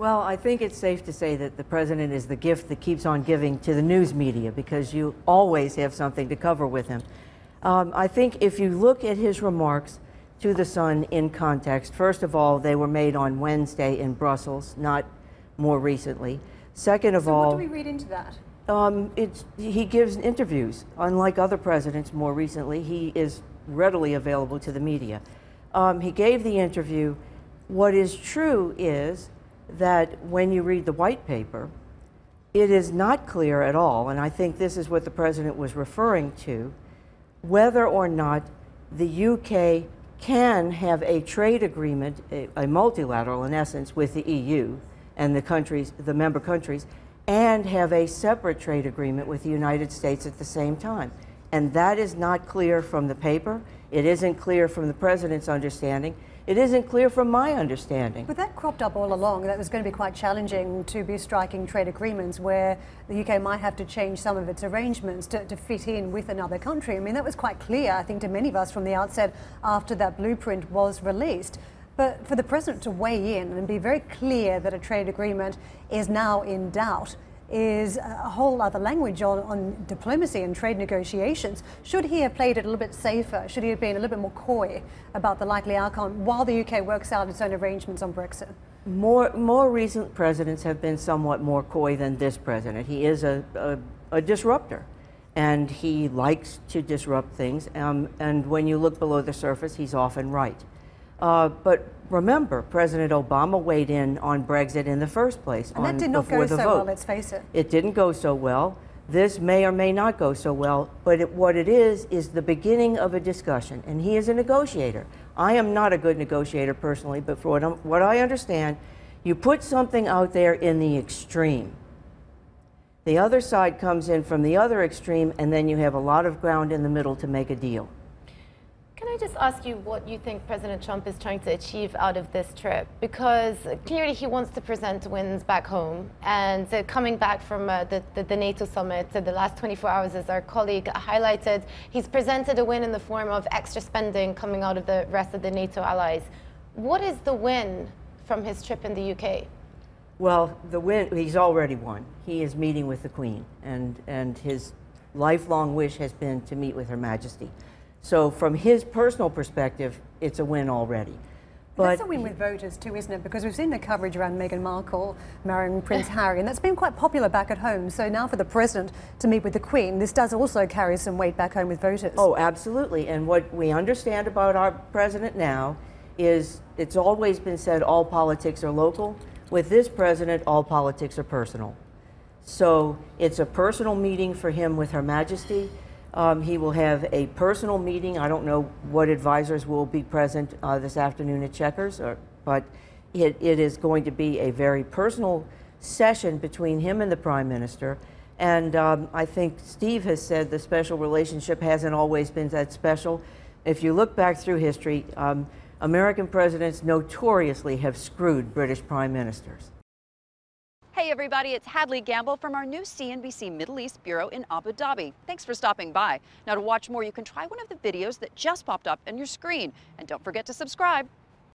Well, I think it's safe to say that the president is the gift that keeps on giving to the news media, because you always have something to cover with him. I think if you look at his remarks to the Sun in context, first of all, they were made on Wednesday in Brussels, not more recently. Second of all, what do we read into that? He gives interviews. Unlike other presidents more recently, he is readily available to the media. He gave the interview. What is true is that when you read the white paper, it is not clear at all, and I think this is what the president was referring to, whether or not the UK can have a trade agreement, a multilateral in essence, with the EU and the member countries, and have a separate trade agreement with the United States at the same time. And that is not clear from the paper. It isn't clear from the president's understanding. It isn't clear from my understanding. But that cropped up all along. That was going to be quite challenging to be striking trade agreements where the UK might have to change some of its arrangements to fit in with another country. I mean, that was quite clear, I think, to many of us from the outset after that blueprint was released. But for the president to weigh in and be very clear that a trade agreement is now in doubt is a whole other language on diplomacy and trade negotiations. Should he have played it a little bit safer? Should he have been a little bit more coy about the likely outcome while the UK works out its own arrangements on Brexit? More recent presidents have been somewhat more coy than this president. He is a disruptor, and he likes to disrupt things. And when you look below the surface, he's often right. But remember, President Obama weighed in on Brexit in the first place. And that did not go so well, let's face it. It didn't go so well. This may or may not go so well, but what it is the beginning of a discussion. And he is a negotiator. I am not a good negotiator personally, but for what I understand, you put something out there in the extreme. The other side comes in from the other extreme, and then you have a lot of ground in the middle to make a deal. Can I just ask you what you think President Trump is trying to achieve out of this trip? Because clearly he wants to present wins back home. And coming back from the NATO summit the last 24 hours, as our colleague highlighted, he's presented a win in the form of extra spending coming out of the rest of the NATO allies. What is the win from his trip in the UK? Well, the win, he's already won. He is meeting with the Queen, and his lifelong wish has been to meet with Her Majesty. So from his personal perspective, it's a win already. But that's a win with voters too, isn't it? Because we've seen the coverage around Meghan Markle marrying Prince Harry, and that's been quite popular back at home. So now for the president to meet with the Queen, this does also carry some weight back home with voters. Oh, absolutely. And what we understand about our president now is it's always been said all politics are local. With this president, all politics are personal. So it's a personal meeting for him with Her Majesty. He will have a personal meeting. I don't know what advisors will be present this afternoon at Chequers, but it is going to be a very personal session between him and the Prime Minister. And I think Steve has said the special relationship hasn't always been that special. If you look back through history, American presidents notoriously have screwed British prime ministers. Hey everybody, it's Hadley Gamble from our new CNBC Middle East Bureau in Abu Dhabi. Thanks for stopping by. Now to watch more, you can try one of the videos that just popped up on your screen. And don't forget to subscribe.